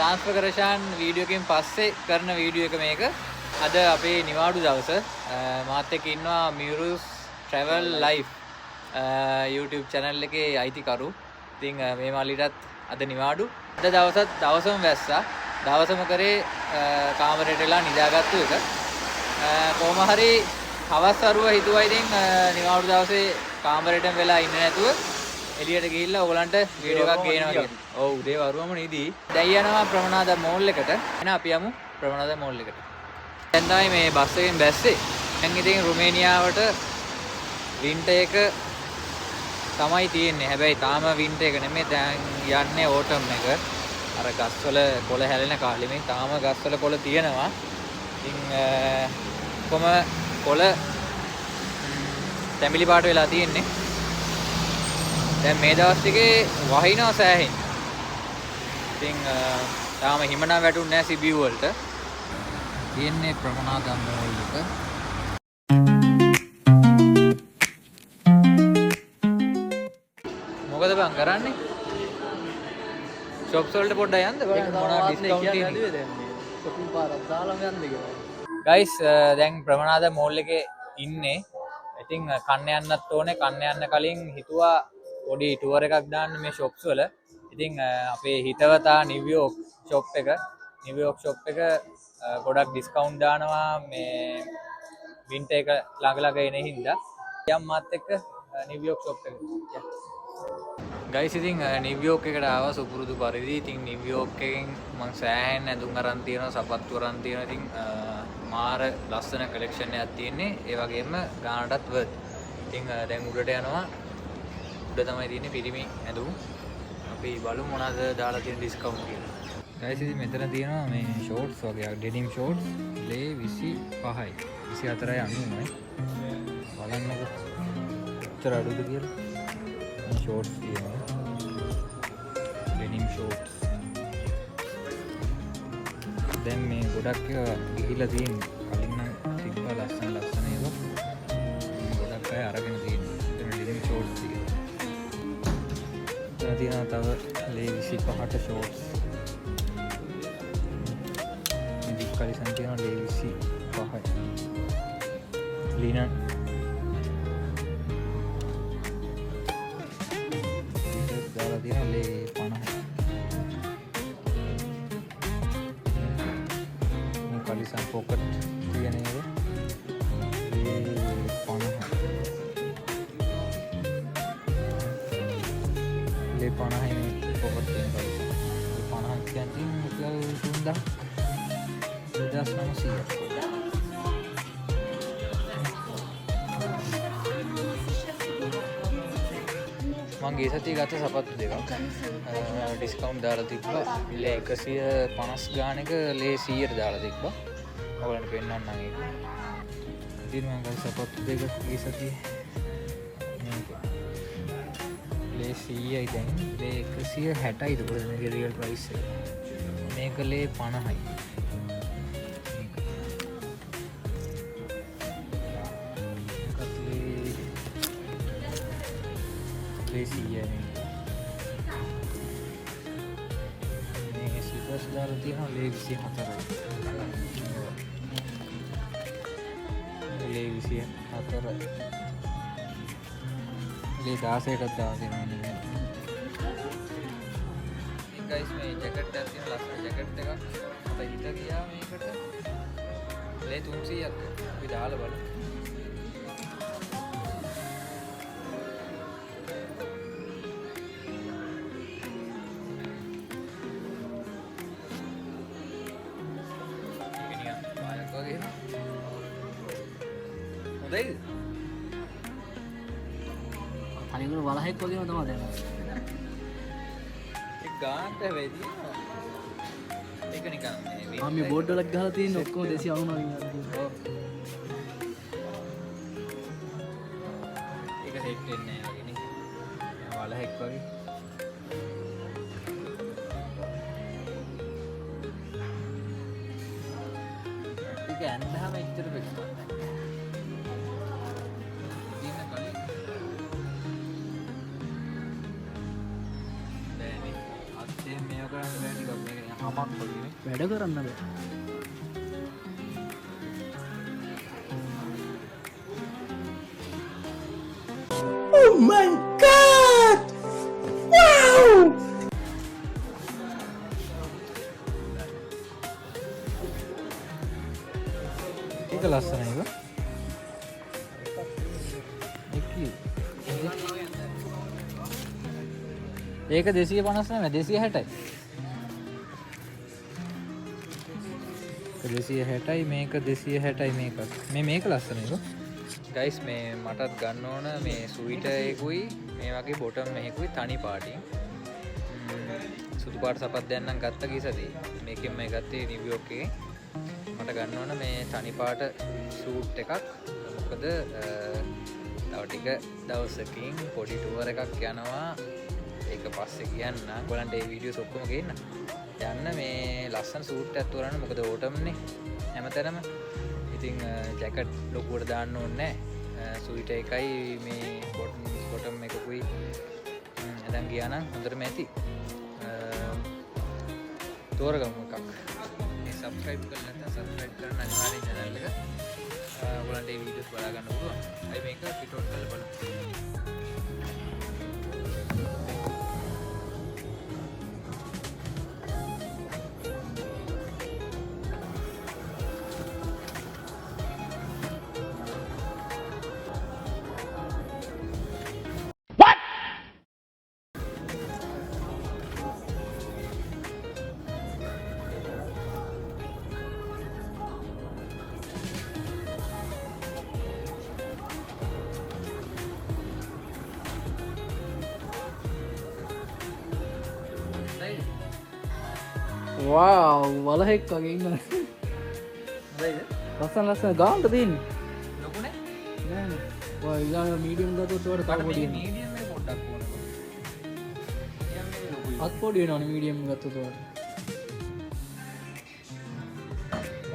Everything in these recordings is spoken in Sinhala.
ට්‍රාන්ස්ෆර්මේෂන් වීඩියෝ එකකින් පස්සේ කරන වීඩියෝ එක මේක. අද අපේ නිවාඩු දවස. මාත් එක්ක ඉන්නවා මියුරුස් travel life YouTube channel එකේ අයිතිකරු. ඉතින් මේ මල්ලිටත් අද නිවාඩු. අද දවසම වැස්සා. දවසම කරේ කාමරේට වෙලා නිදාගත්තු එක. කොහොම හරි හවස් අරුව හිතුවා ඉතින් නිවාඩු දවසේ කාමරේටම වෙලා ඉන්නේ නැතුව එළියට ගිහිල්ලා ඕගලන්ට වීඩියෝ එකක් ගේනවා කියලා. ඔව් උදේ වරුවම නිදි. දැන් යනවා ප්‍රමනාද මෝල් එකට. එහෙනම් අපි යමු ප්‍රමනාද මෝල් එකට. දැන් තමයි මේ බස් එකෙන් බැස්සේ. දැන් ඉතින් රුමේනියාවට වින්ටර් එක තමයි තියෙන්නේ. හැබැයි තාම වින්ටර් එක නෙමෙයි. දැන් යන්නේ ඕටම් එක. අර ගස්වල කොළ හැලෙන කාලෙ මේ තාම ගස්වල කොළ තියෙනවා. ඉතින් කොහම කොළ තැඹිලි පාට වෙලා තියෙන්නේ. දැන් මේ දවස් ටිකේ වහිනවා සෑහෙන. ඉතින් තාම හිම නම් වැටුන්නේ නැහැ සිබියු වලට. තියෙන්නේ ප්‍රමනාදම් මෝල් එක. මොකද බං කරන්නේ? ෂොප්ස් වලට පොඩ්ඩක් යන්න බලන්න මොනවා ඩිස්කවුන්ට් තියෙනවද දැන් මේ shopping පාරක් දාලාම යන්න කියලා. guys දැන් ප්‍රමනාද මෝල් එකේ ඉන්නේ. ඉතින් කන්න යන්නත් ඕනේ. කන්න යන්න කලින් හිතුවා පොඩි ටුවර් එකක් දාන්න මේ ෂොප්ස් වල. ඉතින් අපේ හිතවතා නිව්යෝක් ෂොප් එක ගොඩක් ඩිස්කවුන්ට් දානවා මේ වින්ටර් එක ළඟ එන හින්දා. යම් මාත් එක්ක නිව්යෝක් ෂොප් එක. ගයිස් ඉතින් නිව්යෝක් එකට ආවා සුපුරුදු පරිදි. ඉතින් නිව්යෝක් එකෙන් මම සෑහෙන ඇඳුම් අරන් තියෙනවා, සපත්තු අරන් තියෙනවා. ඉතින් මාර ලස්සන කලෙක්ෂන් එකක් තියෙන්නේ. ඒ වගේම ගානටත් වර්ත්. ඉතින් දැන් උඩට යනවා. උඩ තමයි තියෙන්නේ පිරිමි ඇඳුම්. අපි බලමු මොනවද දාලා තියෙන ඩිස්කවුන්ට් කියලා. ගයිස් ඉතින් මෙතන තියෙනවා මේ ෂෝට්ස් වගේ ඩෙනිම් ෂෝට්ස් ලේ 25යි 24යි 90යි. බලන්නකො කොච්චර අඩුද කියලා. ෂෝට්ස් තියෙනවා. Denim shorts. දැන් මේ ගොඩක් ගිහිලා තියෙන්නේ. කලින් නම් තිබ්බා ලස්සන ඒවා. ගොඩක් අය අරගෙන තියෙනවා. එතන ඩෙනිම් ෂෝට්ස් තියෙනවා. තියෙනවා තව ලේ 25ට ෂෝට්ස්. මේ කලිසම් තියෙනවා ලේ 25යි. ලිනන් දාලා තියෙනවා ලේ 50යි. මේ කලිසම් පොකට් තියෙන ඒවා ලේ 50යි. ලේ 50යි මේ පොකට් තියෙන කලිසම්. ලේ 50ක් කියන්නේ රුපියල් 2900. මං ගිය සතියේ ගත්ත සපත්තු දෙකක් ඩිස්කවුන්ට් දාලා තිබ්බා. ලේ 150 ගානක ලේ 100ට දාලා තිබ්බා. ඔයගලන්ට පෙන්නන්නම් ඒක. ඉතින් මං ගත්ත සපත්තු දෙක ගිය සතියේ මේක ලේ 100යි දැන් ලේ 160යි දුර මේකේ රියල් ප්‍රයිස් එක. මේක ලේ 50යි. මේ සිපස් දාලා තියෙනවා ලේ 24යි. ලේ 24යි. ලේ 16ටත් දාලා තියෙනවා නේ. ගයිස් මේ ජැකට් එකක් තියෙන ලස්සන ජැකට් එකක්. අපේ හිත ගියා මේකට. ලේ 300ක් අපි දාලා බලමු. හොඳයිද? අනිකුර වලහෙක් වගේම තමයි දැන්. ඒ ගානට වෙදී. ඒක නිකන් මේ බෝඩ් වලක් ගහලා තියෙන ඔක්කොම 299 ඔව්. ඒක සෙට් වෙන්නේ නැහැ වගේ නේ. වලහෙක් වගේ. ඒක ඇඳහම එච්චර වෙන්නේ. අමක් වගේ වැඩ කරන්න බෑ. Oh my god! Wow! ඒක ලස්සනයි ඒක. ඒක 250 නෙමෙයි 260යි. 260යි මේක 260යි මේක. මේක ලස්සනයි ඒක. ගයිස් මේ මටත් ගන්න ඕන මේ ස්වීට් එකකුයි මේ වගේ බොටම් එකකුයි තනි පාටින්. සුදු පාට සපත් දැන් නම් ගත්ත කිසදී. මේකෙන් මේ ගත්තේ නිව්යෝක් එකේ. මට ගන්න ඕන මේ තනි පාට සූට් එකක්. මොකද තව ටික දවසකින් පොඩි ටුවර් එකක් යනවා. ඒක පස්සේ කියන්නම්. ඔයගලන්ට මේ වීඩියෝස් ඔක්කොම ගේන්න. යන්න මේ ලස්සන සූට් එකක් තෝරන්න. මොකද ඕටම්නේ හැමතැනම. ඉතින් ජැකට් ලොකුවට දාන්න ඕනේ නැහැ. ස්වීට් එකයි මේ බොටම් එකකුයි දැන් ගියා නම් හොඳටම ඇති. තෝරගමු එකක්. මේ subscribe කරලා නැත්නම් subscribe කරන්න අනිවාර්යෙන් channel එක. ඔයගලන්ට මේ වීඩියෝස් බලා ගන්න පුළුවන්. අයි මේක පිටෝට් කරලා බලමු. wow වලහෙක් වගේ ඉන්න. හරිද? ලස්සන ලස්සන ගානට තියෙන්නේ. ලොකුනේ? නෑ. ඔය ඊළඟ මීඩියම් ගත්තොත් උඩට තව පොඩි වෙනවා. මීඩියම් එක පොඩ්ඩක් ඕනකෝ. මීඩියම් එක ලොකුයි. අත් පොඩි වෙනවනේ මීඩියම් ගත්තොත් උඩට.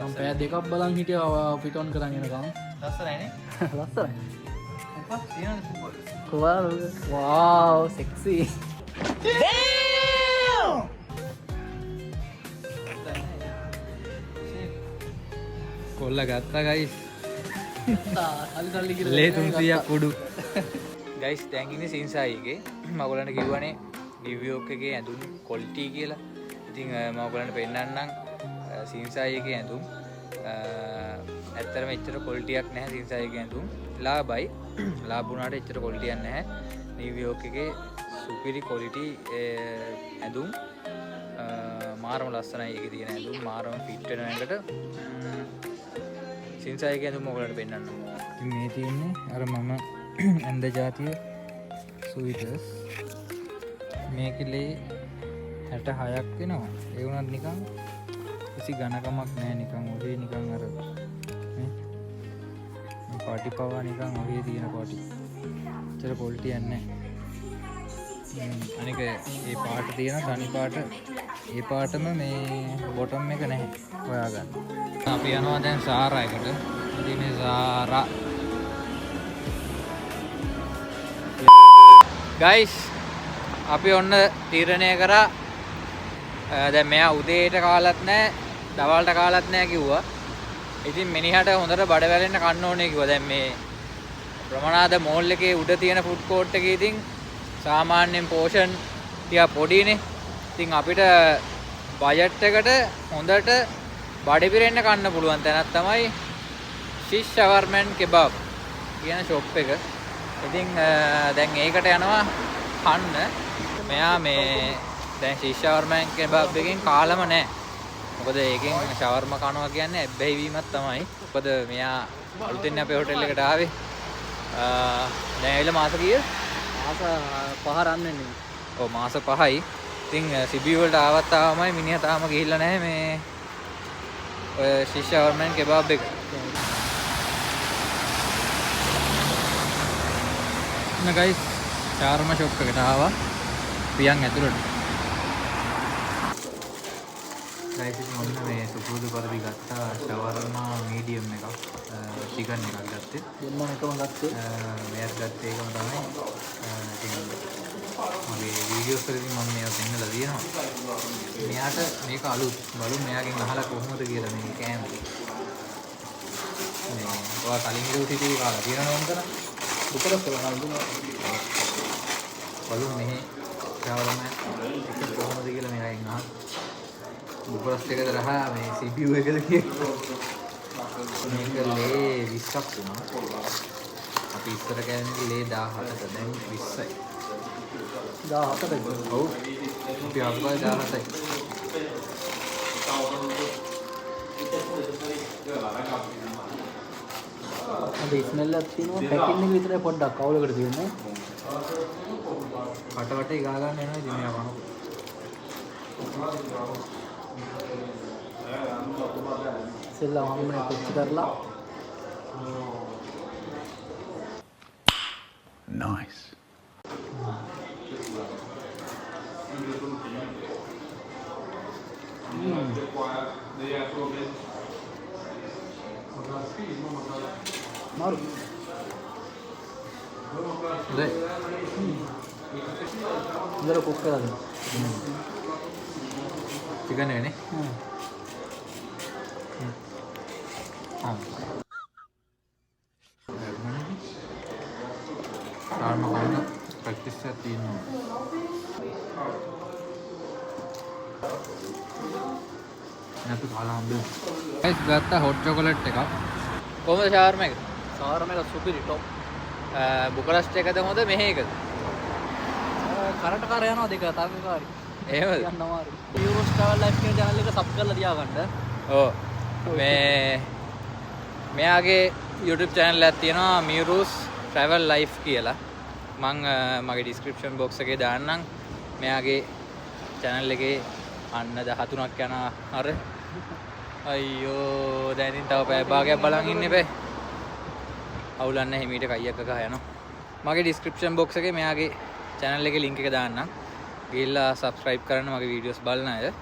මම පැය දෙකක් බලන් හිටියා පිටොන් කරන් එනකම්. ලස්සනයිනේ. ලස්සනයි. මොකක් තියෙනවද සුපර්? කොහොමද? wow sexy. කොල්ල ගත්තා ගයිස්. අලි සල්ලි කියලා ලේ 300ක් කුඩු. ගයිස් දැන් ඉන්නේ සින්සායිගේ. මම ඔයගලන්ට කිව්වනේ නිව්යෝක් එකේ ඇඳුම් ක්වොලිටි කියලා. ඉතින් මම ඔයගලන්ට පෙන්නන්නම් සින්සායිගේ ඇඳුම්. ඇත්තටම එච්චර ක්වොලිටියක් නැහැ සින්සායිගේ ඇඳුම්. ලාභයි. ලාභුණාට එච්චර ක්වොලිටියක් නැහැ. නිව්යෝක් එකේ සුපිරි ක්වොලිටි ඇඳුම්. මාරම ලස්සනයි ඒකේ තියෙන ඇඳුම්. මාරම ෆිට වෙන එකට. සින්සායිගේ ඇඳුම් ඔයගලන්ට පෙන්නන්න. ඉතින් මේ තියෙන්නේ අර මම ඇඳ જાතිය ස්වීටර්ස්. මේකේ 66ක් වෙනවා. ඒ වුණත් නිකන් කිසි ඝනකමක් නැහැ. නිකන් ඔහේ නිකන් අර මේ පාටි පවා නිකන් ඔහේ තියෙන පාටි. චර ක්වොලිටියක් නැහැ. අනික මේ පාට තියෙන තනි පාට ඒ පාටම මේ බොටම් එක නැහැ. හොයාගන්න. අපි යනවා දැන් සාරා එකට. ඉතින් මේ සාරා ගයිස් අපි ඔන්න තීරණය කරා දැන් මෙයා උදේට කාලත් නැහැ දවල්ට කාලත් නැහැ කිව්වා. ඉතින් මිනිහට හොඳට බඩ වැලෙන්න කන්න ඕනේ කිව්වා. දැන් මේ ප්‍රමනාද මෝල් එකේ උඩ තියෙන ෆුඩ් කෝට් එකේ ඉතින් සාමාන්‍යයෙන් පෝෂන් ටික පොඩිනේ. ඉතින් අපිට බජට් එකට හොඳට බඩ පිරෙන්න කන්න පුළුවන් තැනක් තමයි ශිෂ් ෂවර්මන් කෙබාබ් කියන ෂොප් එක. ඉතින් දැන් ඒකට යනවා කන්න. මෙයා මේ දැන් ශිෂ් ෂවර්මන් කෙබාබ් එකෙන් කාලම නැහැ. මොකද ඒකෙන් ෂවර්ම කනවා කියන්නේ ඇබ්බැහි වීමක් තමයි. මොකද මෙයා අලුතෙන් අපේ හොටෙල් එකට ආවේ. දැන් ඇවිල්ලා මාස කීයද? මාස 5 රන් වෙන්නේ. ඔව් මාස 5යි. ඉතින් සිබියු වලට ආවත් ආවමයි මිනිහා තාම ගිහිල්ලා නැහැ මේ ඔය ශිෂ් ෂවර්මන් කෙබාබ් එක. ගයිස් ශාර්ම ෂොප් එකට ආවා. පියන් ඇතුළට. ගයිස් ඉතින් ඔන්න මේ සුපුරුදු පරිදි ගත්තා ෂවර්මා මීඩියම් එකක්. චිකන් එකක් ගත්තේ. දෙන්නම එකම ගත්තේ. මෙයාත් ගත්තේ ඒකම තමයි. ඉතින් මගේ වීඩියෝස් වලදී මම මේවා පෙන්නලා තියෙනවා. මෙයාට මේක අලුත්. බලමු මෙයාගෙන් අහලා කොහොමද කියලා මේ කෑම. මේ ඔයා කලින් හිටු ටිකේ කාලා තියෙනවද මොකද? දුකරස් කරලා දුන්නා. බලමු මෙහි ශාවලම එක කොහොමද කියලා මෙයාගෙන් අහලා. දුකරස් එකද රහ මේ CPU එකද කියලා. මේක ලේ 20ක් වුණා. අපි ඉස්සර කෑනේ ලේ 17ක දැන් 20යි. 17ට. ඔව්. අපි අත්පය 17යි. අද ස්මෙල් එකක් තියෙනවා පැකින් එක විතරයි පොඩ්ඩක් අවුලකට තියෙන්නේ. කට වටේ ගා ගන්න එනවා ඉතින් මෙයා කනවා. ඉස්සෙල්ලා මම කොච්චි කරලා Nice. මාරු. හොඳයි. ඉතල කුක් කරලා දෙන්න. චිකන් එකනේ. තාම කන්න ප්‍රැක්ටිස් එකක් තියෙනවා. නැතු කාලා හම්බෙන්න. ගයිස් ගත්තා හොට් චොකලට් එකක්. කොහමද ෂාවර්ම එක? සාරම එක සුපිරි ටොප්. බුකරස්ට් එකද හොඳ මෙහෙ එකද? කරට කර යනවා දෙක තරගකාරී. එහෙමද? යන්න අමාරුයි. යූරෝස් ට්‍රැවල් ලයිෆ් කියන channel එක සබ් කරලා තියාගන්න. ඔව්. මෙයාගේ YouTube channel එකක් තියෙනවා මියුරුස් travel life කියලා. මං මගේ description box එකේ දාන්නම්. මෙයාගේ channel එකේ අන්න 13ක් යන අර අයියෝ දැන් ඉතින් තව පැය භාගයක් බලන් ඉන්න එපේ. අවුලක් නැහැ හිමීට කයියක් ගහ යනවා. මගේ description box එකේ මෙයාගේ channel එකේ link එක දාන්නම්. ගිහිල්ලා subscribe කරන්න මගේ videos බලන අය.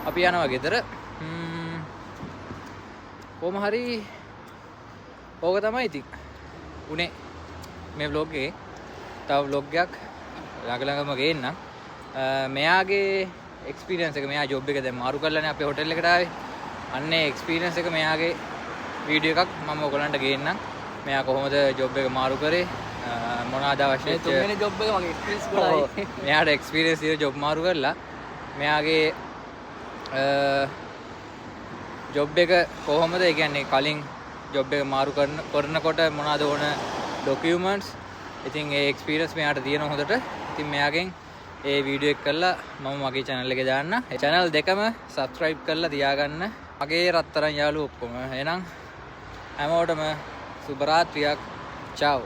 අපි යනවා ගෙදර. කොහොම හරි ඕක තමයි ඉතින් උනේ මේ vlog එකේ. තව vlog එකක් ළඟම ගේන්නම්. මෙයාගේ experience එක මෙයා job එක දැන් මාරු කරලානේ අපේ hotel එකට ආවේ. අන්නේ experience එක මෙයාගේ video එකක් මම ඔයගලන්ට ගේන්නම්. මෙයා කොහොමද job එක මාරු කරේ මොනවාද අවශ්‍ය මේ තුන්වෙනි ජොබ් එක මගේ එක්ස්පීරියන්ස් ගොඩයි. මෙයාට experience ඉර job මාරු කරලා මෙයාගේ job එක කොහොමද ඒ කියන්නේ කලින් job එක මාරු කරනකොට මොනවාද ඕන documents ඉතින් ඒ experience මෙයාට තියෙන හොඳට. ඉතින් මෙයාගෙන් ඒ වීඩියෝ එක කරලා මම මගේ channel එකේ දාන්න. ඒ channel දෙකම subscribe කරලා තියාගන්න. මගේ රත්තරන් යාළුවෝ ඔක්කොම. එහෙනම් හැමෝටම සුබ රාත්‍රියක්. ciao.